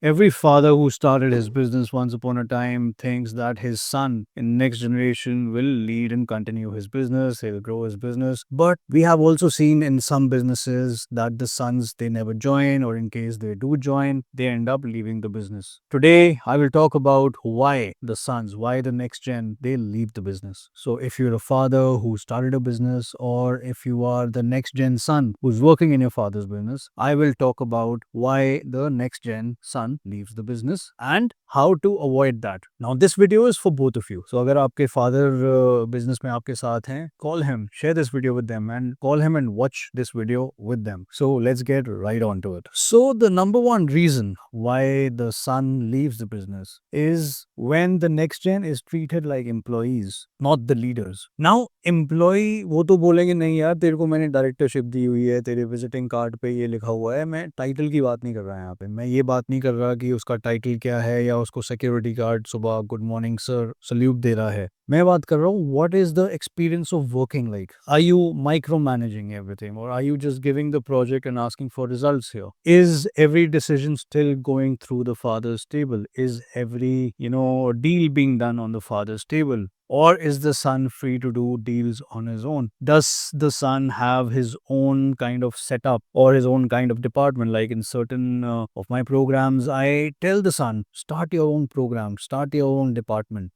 Every father who started his business once upon a time thinks that his son in next generation will lead and continue his business, he'll grow his business. But we have also seen in some businesses that the sons they never join, or in case they do join, they end up leaving the business. Today, I will talk about why the sons, why the next gen, they leave the business. So if you're a father who started a business, or if you are the next gen son who's working in your father's business, I will talk about why the next gen son leaves the business and how to avoid that. Now this video is for both of you. So अगर आपके father business में आपके साथ हैं, call him, share this video with them and call him and watch this video with them. So let's get right on to it. So the number one reason why the son leaves the business is when the next gen is treated like employees, not the leaders. Now employee वो तो बोलेंगे नहीं यार तेरे को मैंने directorship दी हुई है, तेरे विजिटिंग कार्ड पे ये लिखा हुआ है, मैं टाइटल की बात नहीं कर रहा यहाँ पे, मैं ये बात नहीं कर रहा कि उसका टाइटल क्या है या उसको सिक्योरिटी गार्ड सुबह गुड मॉर्निंग सर सल्यूट दे रहा है. मैं बात कर रहा हूँ what is the experience of working like. Are you micro managing everything और are you just giving the project and asking for results here? Is every decision still going through the father's table? Is every deal being done on the father's table? Or is the son free to do deals on his own? Does the son have his own kind of setup or his own kind of department? Like in certain of my programs, I tell the son, start your own program, start your own department,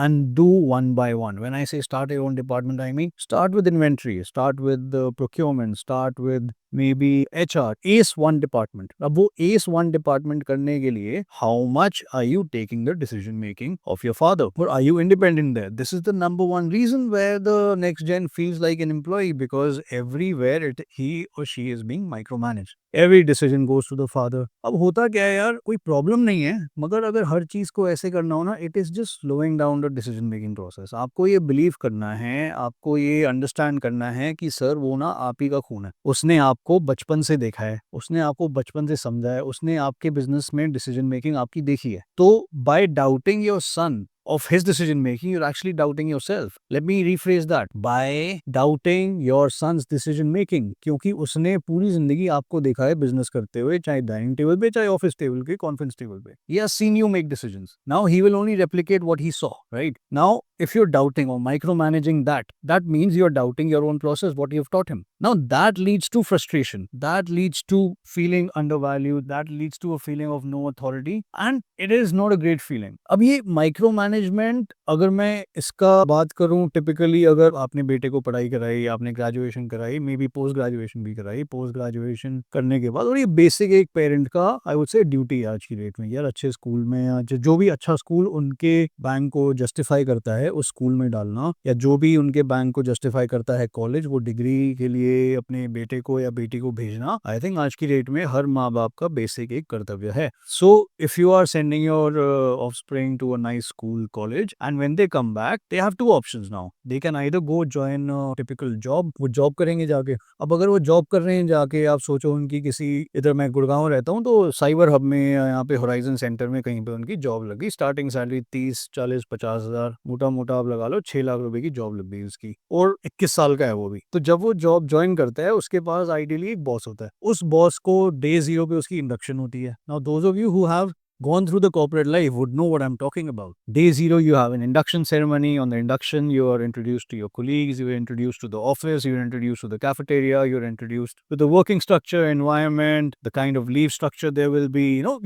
and do one by one. When I say start your own department, I mean start with inventory, start with the procurement, start with maybe HR, ACE one department. अब वो ACE one department करने के लिए how much are you taking the decision making of your father, or are you independent there? This is the number one reason where the next gen feels like an employee, because everywhere he or she is being micromanaged. Every decision goes to the father. अब होता क्या है यार, कोई problem नहीं है, मगर अगर हर चीज को ऐसे करना हो ना, it is just slowing down the decision making process. आपको ये बिलीव करना है, आपको ये अंडरस्टैंड करना है कि सर वो ना आप ही का खून है, उसने आपको बचपन से देखा है, उसने आपको बचपन से समझा है, उसने आपके बिजनेस में डिसीजन मेकिंग आपकी देखी है. तो by doubting your son of his decision making, you're actually doubting yourself. Let me rephrase that. By doubting your son's decision making, क्योंकि उसने पूरी जिंदगी आपको देखा है बिजनेस करते हुए, चाहे डाइनिंग टेबल पे, चाहे ऑफिस टेबल के कॉन्फ्रेंस टेबल पे. He has seen you make decisions. Now he will only replicate what he saw, right? Now if you're doubting or micromanaging that, that means you're doubting your own process, what you've taught him. Now that leads to frustration, that leads to feeling undervalued, that leads to a feeling of no authority, and it is not a great feeling. अब ये micro management, अगर मैं इसका बात करूं, typically अगर आपने बेटे को पढ़ाई कराई, आपने ग्रेजुएशन कराई, मे बी पोस्ट ग्रेजुएशन भी कराई, पोस्ट ग्रेजुएशन करने के बाद, और ये बेसिक एक पेरेंट का आई वुड से ड्यूटी है आज की डेट में, यार अच्छे स्कूल में या जो भी अच्छा स्कूल उनके बैंक को जस्टिफाई करता है उस स्कूल में डालना, या जो भी उनके बैंक को जस्टिफाई करता है कॉलेज, वो डिग्री के लिए अपने बेटे को या बेटी को भेजना, आई थिंक आज की डेट में हर माँ बाप का बेसिक एक कर्तव्य है. So if you are sending your offspring to a nice school, college, and when they come back they have two options now. They can either go join a typical job, वो job करेंगे जाके. अब अगर वो job कर रहे हैं जाके, आप सोचो उनकी किसी, इधर मैं गुड़गांव रहता हूँ तो साइबर हब में यहाँ पे होराइजन सेंटर में कहीं पे उनकी जॉब लगी, स्टार्टिंग सैलरी 30, 40, 50 हजार, मोटा मोटा आप लगा लो 6 लाख रुपए की जॉब लग गई उसकी, और 21 साल का है वो भी. तो जब वो जॉब ज्वाइन करता है उसके पास आइडियली एक बॉस होता है, उस बॉस को डे जीरो पे उसकी इंडक्शन होती है. Now those of you who have gone through the corporate life would know what I'm talking about. Day zero, you have an induction ceremony. On the induction, you are introduced to your colleagues, you are introduced to the office, you are introduced to the cafeteria, you're introduced to the working structure, environment, the kind of leave structure there will be.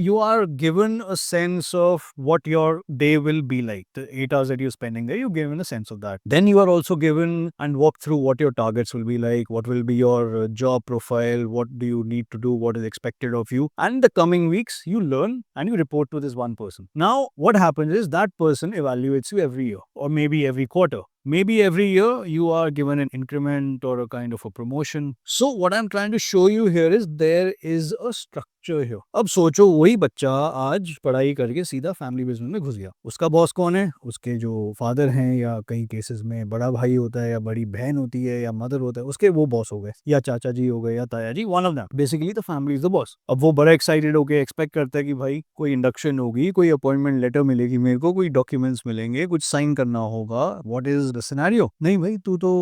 You are given a sense of what your day will be like. The 8 hours that you're spending there, you're given a sense of that. Then you are also given and walk through what your targets will be like, what will be your job profile, what do you need to do, what is expected of you. And the coming weeks, you learn and you report to this one person. Now, what happens is that person evaluates you every year or maybe every quarter. Maybe every year you are given an increment or a kind of a promotion. So what I'm trying to show you here is there is a structure here. अब सोचो वही बच्चा आज पढ़ाई करके सीधा family business में घुस गया. उसका बॉस कौन है? उसके जो फादर हैं, या कई केसेस में बड़ा भाई होता है, या बड़ी बहन होती है, या मदर होता है, उसके वो बॉस हो गए, या चाचा जी हो गए, या ताया जी, one of them. Basically the family is the boss. अब वो बड़ा एक्साइटेड होकर एक्सपेक्ट करता है कि भाई कोई इंडक्शन होगी, कोई अपॉइंटमेंट लेटर मिलेगी, मेरे को कोई डॉक्यूमेंट्स मिलेंगे, कुछ साइन करना होगा, व्हाट इज the scenario. नहीं भाई, तू तो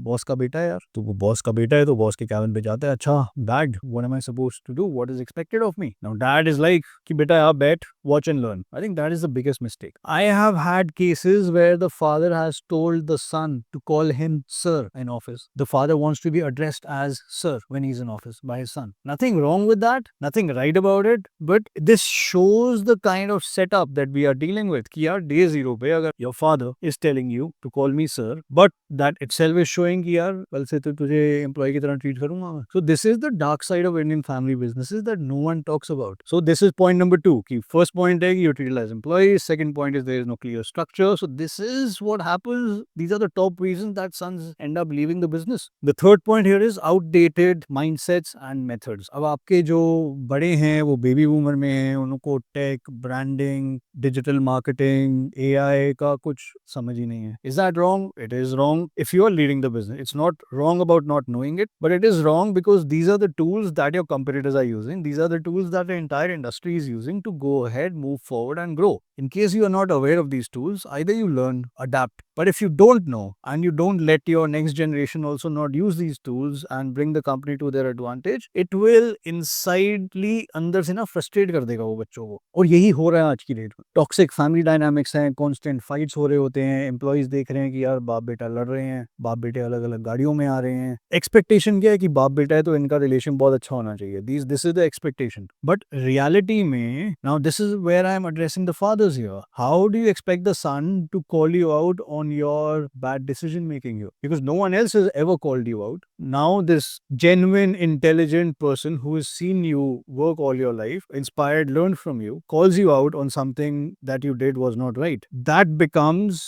बॉस का बेटा है यार, तू बॉस का बेटा है तो बॉस के कैबिन पे जाता है. अच्छा, bag, what am I supposed to do? What is expected of me? Now dad is like कि बेटा आप बैठ, watch and learn. I think that is the biggest mistake. I have had cases where the father has told the son to call him sir in office. The father wants to be addressed as sir when he's in office by his son. Nothing wrong with that, nothing right about it, but this shows the kind of setup that we are dealing with. कि यार day zero पे अगर your father is telling you to call me sir, but that itself is showing कि यार कल से तो तुझे employee की तरह treat करूंगा मैं. So this is the dark side of Indian family businesses that no one talks about. So this is point number 2. कि first point है कि you're treated as employees. Second point is there is no clear structure. So this is what happens. These are the top reasons that sons end up leaving the business. The third point here is outdated mindsets and methods. अब आपके जो बड़े हैं वो baby boomer में हैं, उनको tech, branding, digital marketing, AI का कुछ समझ ही नहीं है. Is that wrong? It is wrong if you are leading the business. It's not wrong about not knowing it, but it is wrong because these are the tools that your competitors are using. These are the tools that the entire industry is using to go ahead, move forward and grow. In case you are not aware of these tools, either you learn, adapt. But if you don't know and you don't let your next generation also not use these tools and bring the company to their advantage, it will insidely अंदर से ना frustrate कर देगा वो बच्चों को. और यही हो रहा है आज की डेट में. टॉक्सिक फैमिली डायनामिक्स हैं, कांस्टेंट फाइट्स हो रहे होते हैं, एम्प्लॉइज देख रहे हैं कि यार बाप बेटा लड़ रहे हैं, बाप बेटे अलग अलग गाड़ियों में आ रहे हैं. एक्सपेक्टेशन क्या है कि बाप बेटा है तो इनका रिलेशन बहुत अच्छा होना चाहिए. This is the expectation, but reality में now this is where I am addressing the fathers here. How do you expect the son to call you out on your bad decision making here, because no one else has ever called you out. Now this genuine intelligent person who has seen you work all your life, inspired, learned from you, calls you out on something that you did was not right. That becomes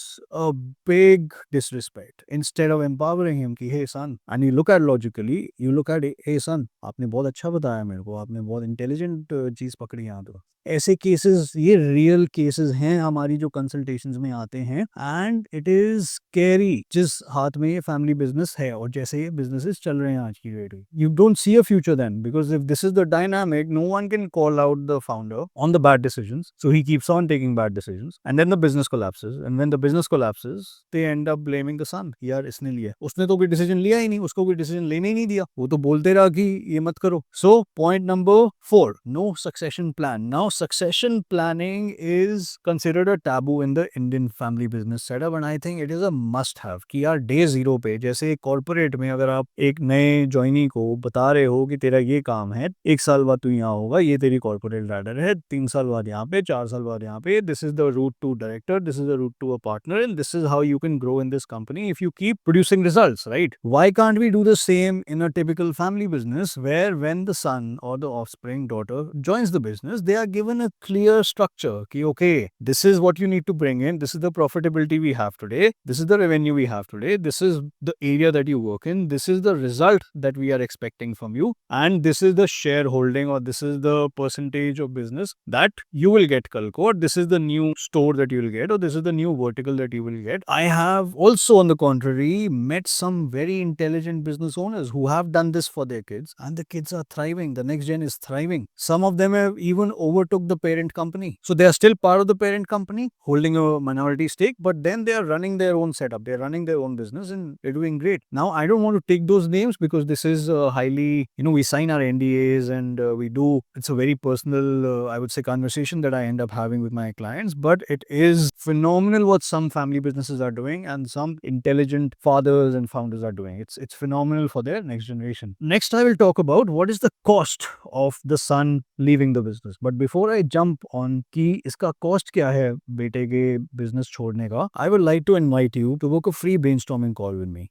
a big disrespect instead of empowering him कि hey son, and you look at logically, you look at hey son, आपने बहुत अच्छा बताया मेरे को, आपने बहुत intelligent चीज पकड़ी यहाँ पे. ऐसे केसेस, ये रियल केसेस हैं हमारी जो कंसल्टेशंस में आते हैं, एंड इट इज स्कैरी जिस हाथ में ये फैमिली बिजनेस है और जैसे ये बिजनेसेस चल रहे हैं आज की डेट में. You don't see a future then, because if this is the dynamic, no one can call out the founder on the bad decisions, so he keeps on taking bad decisions and then the business collapses, and when the business collapses they end up blaming the son. यार इसने लिया, उसने तो कोई decision लिया ही नहीं, उसको कोई डिसीजन लेने ही नहीं दिया, वो तो बोलते रहा कि ये मत करो. So point number 4, no succession plan. Now succession planning is considered a taboo in the Indian family business setup, and I think it is a must have. कि यार डे जीरो पे जैसे कॉर्पोरेट में अगर आप एक नए ज्वाइनी को बता रहे हो कि तेरा ये काम है, 1 साल बाद तू यहाँ होगा, ये तेरी कॉर्पोरेट लैडर है, 3 साल बाद यहाँ पे, 4 साल बाद यहाँ पे, this is the route to director, this is the route to a partner, and this is how you can grow in this company if you keep producing results, right? Why can't we do the same in a typical family business where when the son or the offspring daughter joins the business, they are given a clear structure ki okay, this is what you need to bring in, this is the profitability we have today, this is the revenue we have today, this is the area that you work in, this is the result that we are expecting from you, and this is the shareholding or this is the percentage of business that you will get kalko, or this is the new store that you will get, or this is the new vertical that you will get. I have also on the contrary met some very intelligent business owners who have done this for their kids, and the kids are thriving, the next gen is thriving. Some of them have even overtook the parent company, so they are still part of the parent company holding a minority stake, but then they are running their own setup, they are running their own business, and they're doing great. Now I don't want to take those names because this is highly, we sign our NDAs, and we do, it's a very personal I would say conversation that I end up having with my clients, but it is phenomenal what some family businesses are doing and some intelligent fathers and founders are doing. It's phenomenal for their next generation. Next I will talk about what is the cost of the son leaving the business, but before I jump on कि इसका cost क्या है बेटे के business छोड़ने का, I would like to invite you to book a free brainstorming call with me.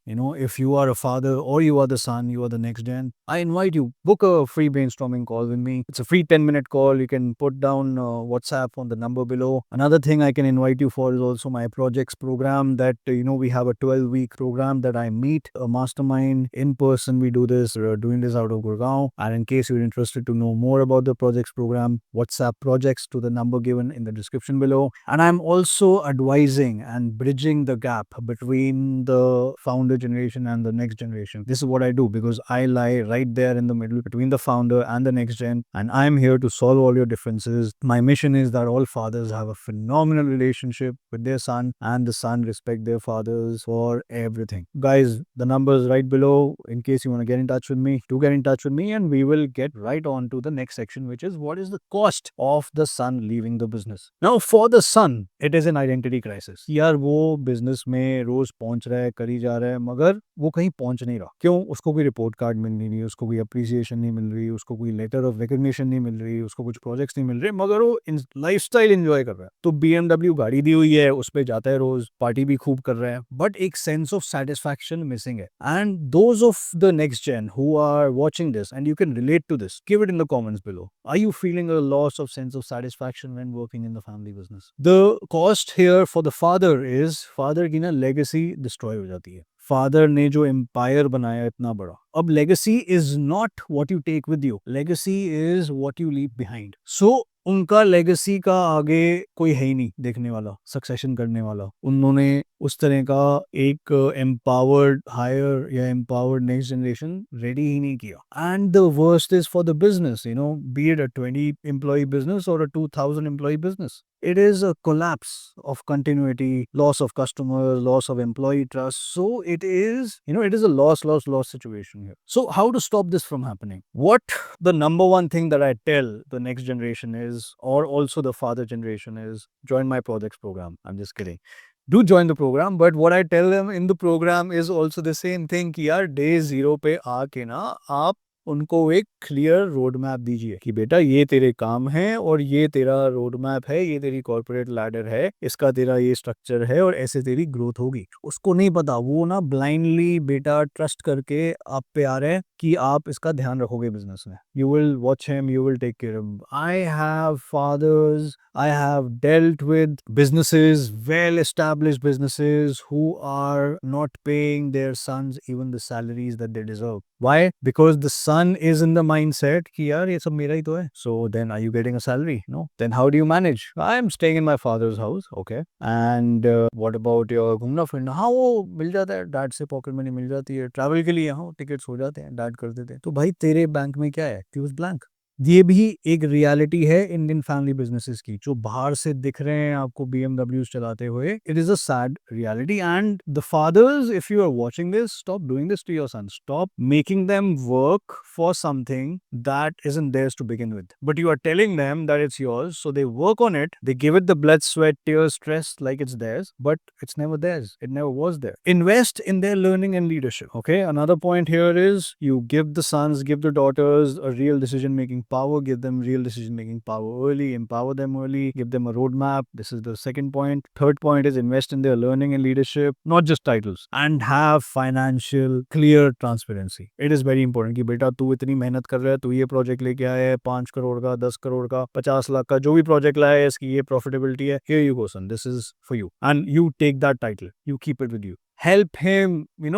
If you are a father or you are the son, you are the next gen, I invite you, book a free brainstorming call with me. It's a free 10-minute call. You can put down WhatsApp on the number below. Another thing I can invite you for is also my projects program that, we have a 12-week program that I meet a mastermind in person. We do this, we're doing this out of Gurgaon. And in case you're interested to know more about the projects program, WhatsApp project projects to the number given in the description below. And I'm also advising and bridging the gap between the founder generation and the next generation. This is what I do because I lie right there in the middle between the founder and the next gen, and I'm here to solve all your differences. My mission is that all fathers have a phenomenal relationship with their son, and the son respect their fathers for everything. Guys, the number is right below. In case you want to get in touch with me, do get in touch with me, and we will get right on to the next section, which is what is the cost of the son leaving the business. Now, for the son, it is an identity crisis. यार वो business में रोज पहुंच रहा है, करी जा रहा है, मगर वो कहीं पहुंच नहीं रहा. क्यों? उसको कोई रिपोर्ट कार्ड मिल नहीं रही, उसको कोई अप्रिसिएशन नहीं मिल रही, उसको कोई लेटर ऑफ रिकग्निशन नहीं मिल रही, उसको कुछ प्रोजेक्ट्स नहीं मिल रहे, मगर वो लाइफस्टाइल एंजॉय कर रहा है. तो BMW गाड़ी दी हुई है, उस पर जाता है रोज, पार्टी भी खूब कर रहा है, बट एक सेंस ऑफ सेटिस्फैक्शन मिसिंग है. And those of the next gen who are watching this and you can relate to this, give it in the comments below. Are you feeling a loss of sense of satisfaction when working in the family business? The cost here for the father is father की ना legacy destroy हो जाती है. Father ने जो empire बनाया इतना बड़ा, अब legacy is not what you take with you, legacy is what you leave behind. So उनका लेगेसी का आगे कोई है ही नहीं देखने वाला, सक्सेशन करने वाला. उन्होंने उस तरह का एक एम्पावर्ड हायर या एम्पावर्ड नेक्स्ट जनरेशन रेडी ही नहीं किया. And the worst is for the business, you know, be it a 20 employ business और a 2000 employ business. It is a collapse of continuity, loss of customers, loss of employee trust. So it is, it is a loss situation here. So how to stop this from happening? What the number one thing that I tell the next generation is, or also the father generation is, join my projects program. I'm just kidding. Do join the program, but what I tell them in the program is also the same thing कि यार day 0 पे आके ना आप उनको एक clear road map दीजिए कि बेटा ये तेरे काम हैं और ये तेरा रोड मैप है, ये तेरी कॉर्पोरेट लैडर है, इसका तेरा ये स्ट्रक्चर है और ऐसे तेरी ग्रोथ होगी. उसको नहीं पता, वो ना ब्लाइंडली बेटा ट्रस्ट करके आप पे आ रहे हैं कि आप इसका ध्यान रखोगे बिजनेस में. You will watch him, you will take care of him. I have fathers, I have dealt with businesses, well established businesses, who are not paying their sons even the salaries that they deserve. Why? Because the son is in the mindset कि यार ये सब मेरा ही तो है. So then are you getting a salary? No. Then how do you manage? I am staying in my father's house. Okay. And what about your घूमना फिरना? हाँ वो मिल जाता है, डैड से पॉकेट मनी मिल जाती है, ट्रैवल के लिए हाँ टिकट्स हो जाते हैं, डैड कर देते हैं. तो भाई तेरे बैंक में क्या है? Fuse blank. ये भी एक रियलिटी है इंडियन फैमिली बिजनेसेस की, जो बाहर से दिख रहे हैं आपको BMWs चलाते हुए. It is a sad reality. And the fathers, if you are watching this, stop doing this to your son. Stop making them work for something that isn't theirs to begin with, but you are telling them that it's yours, so they work on it, they give it the blood, sweat, tears, stress like it's theirs, but it's never theirs, it never was there. Invest in their learning and leadership. Okay, another point here is you give the sons, give the daughters a real decision making power, give them real decision making power early, empower them early, give them a roadmap. This is the second point. Third point is invest in their learning and leadership, not just titles, and have financial clear transparency. It is very important कि बेटा तू इतनी मेहनत कर रहा है, तू ये प्रोजेक्ट लेके आया है 5 करोड़ का, 10 करोड़ का, 50 लाख का, जो भी प्रोजेक्ट लाया है इसकी ये प्रॉफिटेबिलिटी है. Here you go son, this is for you, and you take that title, you keep it with you. Help him.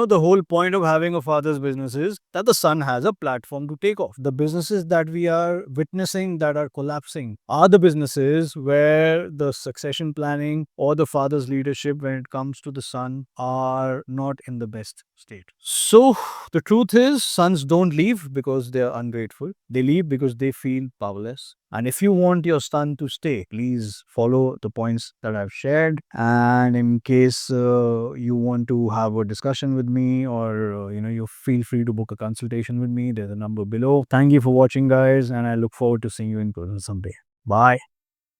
The whole point of having a father's business is that the son has a platform to take off. The businesses that we are witnessing that are collapsing are the businesses where the succession planning or the father's leadership when it comes to the son are not in the best state. So the truth is, sons don't leave because they are ungrateful. They leave because they feel powerless. And if you want your son to stay, please follow the points that I've shared. And in case you want to have a discussion with me, or you feel free to book a consultation with me. There's a number below. Thank you for watching, guys, and I look forward to seeing you in person someday. Bye.